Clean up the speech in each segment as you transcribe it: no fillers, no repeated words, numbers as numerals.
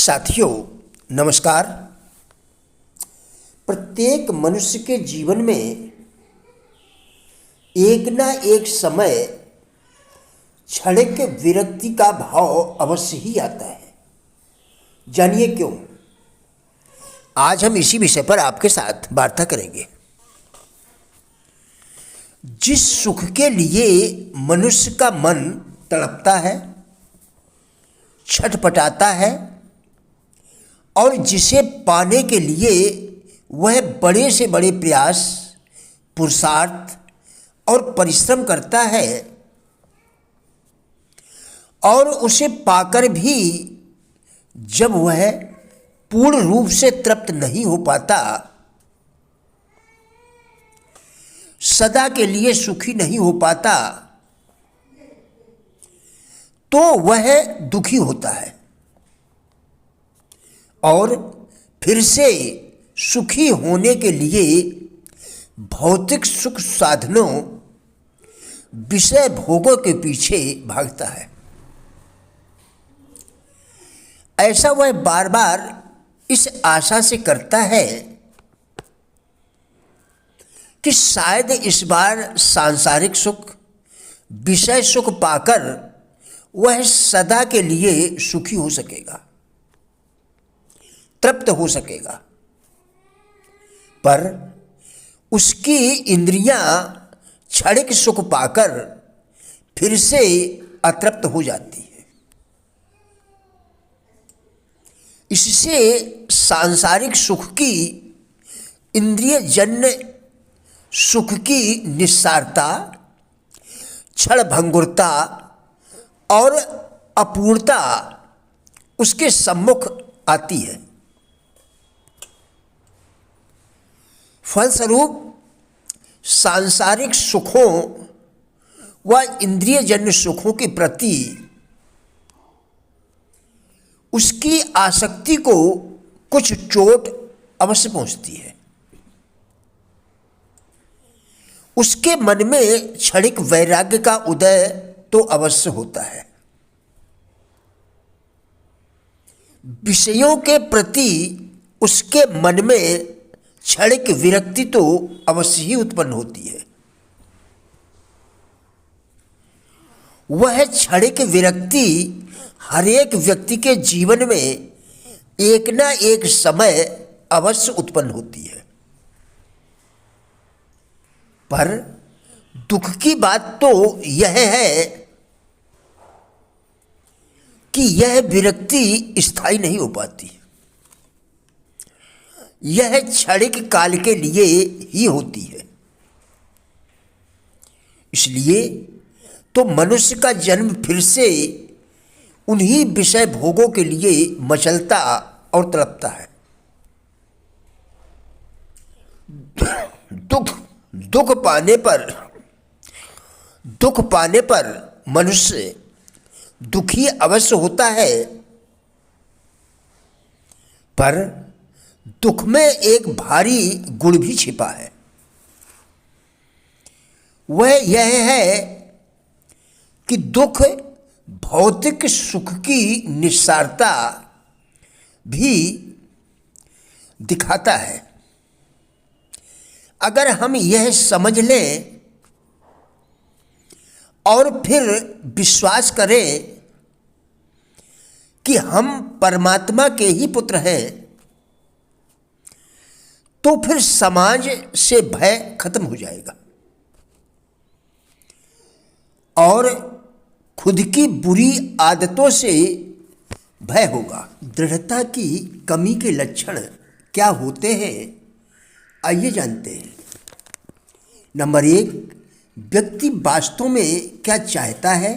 साथियों नमस्कार। प्रत्येक मनुष्य के जीवन में एक ना एक समय क्षणिक विरक्ति का भाव अवश्य ही आता है। जानिए क्यों। आज हम इसी विषय पर आपके साथ वार्ता करेंगे। जिस सुख के लिए मनुष्य का मन तड़पता है, छटपटाता है और जिसे पाने के लिए वह बड़े से बड़े प्रयास, पुरुषार्थ और परिश्रम करता है, और उसे पाकर भी जब वह पूर्ण रूप से तृप्त नहीं हो पाता, सदा के लिए सुखी नहीं हो पाता, तो वह दुखी होता है और फिर से सुखी होने के लिए भौतिक सुख साधनों, विषय भोगों के पीछे भागता है। ऐसा वह बार बार इस आशा से करता है कि शायद इस बार सांसारिक सुख, विषय सुख पाकर वह सदा के लिए सुखी हो सकेगा, तृप्त हो सकेगा। पर उसकी इंद्रियां क्षणिक सुख पाकर फिर से अतृप्त हो जाती है। इससे सांसारिक सुख की, इंद्रिय जन्य सुख की निस्सारता, क्षणभंगुरता और अपूर्णता उसके सम्मुख आती है। फलस्वरूप सांसारिक सुखों व इंद्रियजन्य सुखों के प्रति उसकी आसक्ति को कुछ चोट अवश्य पहुंचती है। उसके मन में क्षणिक वैराग्य का उदय तो अवश्य होता है। विषयों के प्रति उसके मन में क्षणिक विरक्ति तो अवश्य ही उत्पन्न होती है। वह क्षणिक विरक्ति हर एक व्यक्ति के जीवन में एक ना एक समय अवश्य उत्पन्न होती है। पर दुख की बात तो यह है कि यह विरक्ति स्थायी नहीं हो पाती। यह क्षणिक काल के लिए ही होती है। इसलिए तो मनुष्य का जन्म फिर से उन्हीं विषय भोगों के लिए मचलता और तड़पता है। दुख पाने पर मनुष्य दुखी अवश्य होता है, पर दुख में एक भारी गुण भी छिपा है। वह यह है कि दुख भौतिक सुख की निस्सारता भी दिखाता है। अगर हम यह समझ लें और फिर विश्वास करें कि हम परमात्मा के ही पुत्र हैं, तो फिर समाज से भय खत्म हो जाएगा और खुद की बुरी आदतों से भय होगा। दृढ़ता की कमी के लक्षण क्या होते हैं, आइए जानते हैं। नंबर 1, व्यक्ति वास्तव में क्या चाहता है,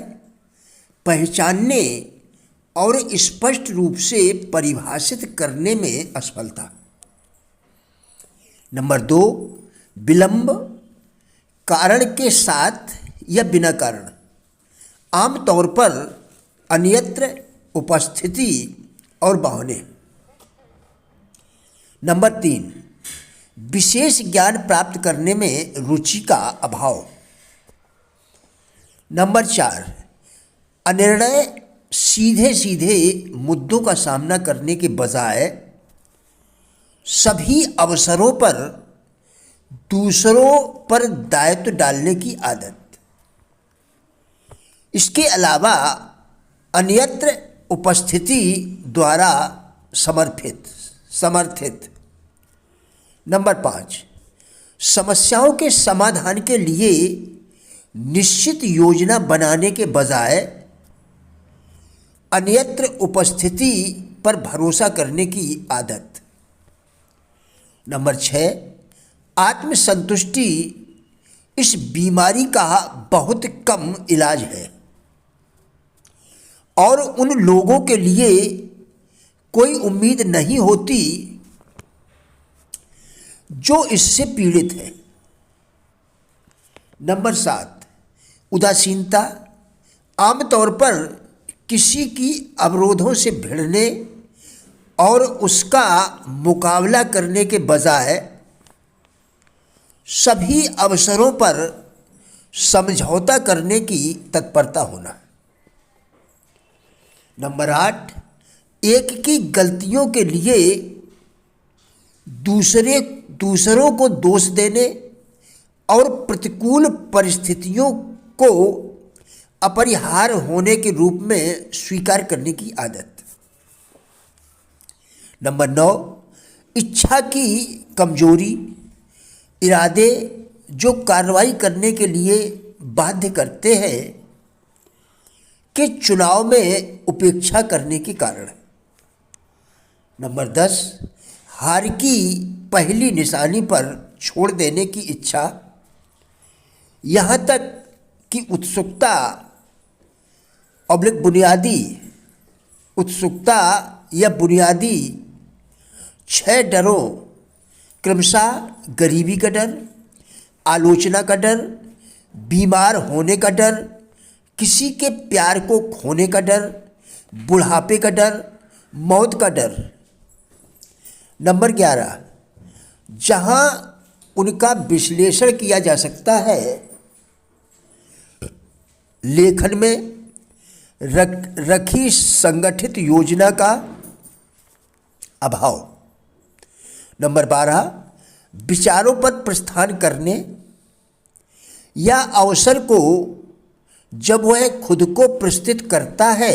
पहचानने और स्पष्ट रूप से परिभाषित करने में असफलता। नंबर 2, विलंब, कारण के साथ या बिना कारण, आमतौर पर अन्यत्र उपस्थिति और बहाने। नंबर 3, विशेष ज्ञान प्राप्त करने में रुचि का अभाव। नंबर 4, अनिर्णय सीधे सीधे मुद्दों का सामना करने के बजाय सभी अवसरों पर दूसरों पर दायित्व डालने की आदत। इसके अलावा अन्यत्र उपस्थिति द्वारा समर्थित। नंबर 5, समस्याओं के समाधान के लिए निश्चित योजना बनाने के बजाय अन्यत्र उपस्थिति पर भरोसा करने की आदत। नंबर 6, आत्मसंतुष्टि इस बीमारी का बहुत कम इलाज है और उन लोगों के लिए कोई उम्मीद नहीं होती जो इससे पीड़ित है। नंबर 7, उदासीनता आमतौर पर किसी की अवरोधों से भिड़ने और उसका मुकाबला करने के बजाय सभी अवसरों पर समझौता करने की तत्परता होना। नंबर 8, एक की गलतियों के लिए दूसरों को दोष देने और प्रतिकूल परिस्थितियों को अपरिहार्य होने के रूप में स्वीकार करने की आदत। नंबर 9, इच्छा की कमजोरी इरादे जो कार्रवाई करने के लिए बाध्य करते हैं के चुनाव में उपेक्षा करने के कारण। नंबर 10, हार की पहली निशानी पर छोड़ देने की इच्छा, यहाँ तक कि उत्सुकता या बुनियादी 6 डरों क्रमशः गरीबी का डर, आलोचना का डर, बीमार होने का डर, किसी के प्यार को खोने का डर, बुढ़ापे का डर, मौत का डर। नंबर 11, जहां उनका विश्लेषण किया जा सकता है, लेखन में रखी संगठित योजना का अभाव। नंबर 12, विचारों पर प्रस्थान करने या अवसर को जब वह खुद को प्रस्तुत करता है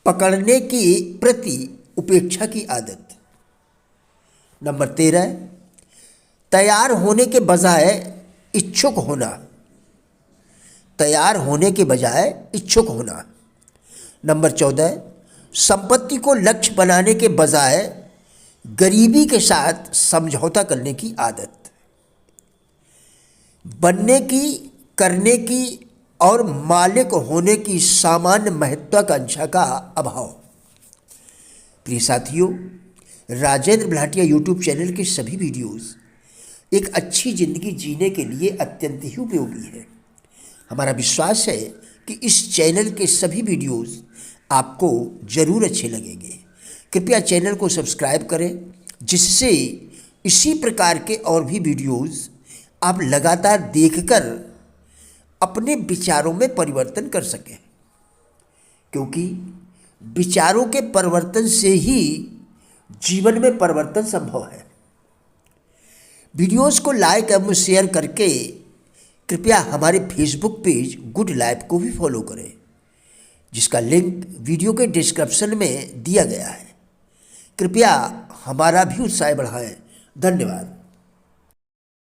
पकड़ने की प्रति उपेक्षा की आदत। नंबर 13, तैयार होने के बजाय इच्छुक होना। नंबर 14, संपत्ति को लक्ष्य बनाने के बजाय गरीबी के साथ समझौता करने की आदत। बनने की, करने की और मालिक होने की सामान्य महत्वाकांक्षा का अभाव। प्रिय साथियों, राजेंद्र भाटिया यूट्यूब चैनल के सभी वीडियोस एक अच्छी ज़िंदगी जीने के लिए अत्यंत ही उपयोगी है। हमारा विश्वास है कि इस चैनल के सभी वीडियोस आपको ज़रूर अच्छे लगेंगे। कृपया चैनल को सब्सक्राइब करें, जिससे इसी प्रकार के और भी वीडियोस आप लगातार देखकर अपने विचारों में परिवर्तन कर सकें, क्योंकि विचारों के परिवर्तन से ही जीवन में परिवर्तन संभव है। वीडियोस को लाइक एवं शेयर करके कृपया हमारे फेसबुक पेज गुड लाइफ को भी फॉलो करें, जिसका लिंक वीडियो के डिस्क्रिप्शन में दिया गया है। कृपया हमारा भी उत्साह बढ़ाएं। धन्यवाद।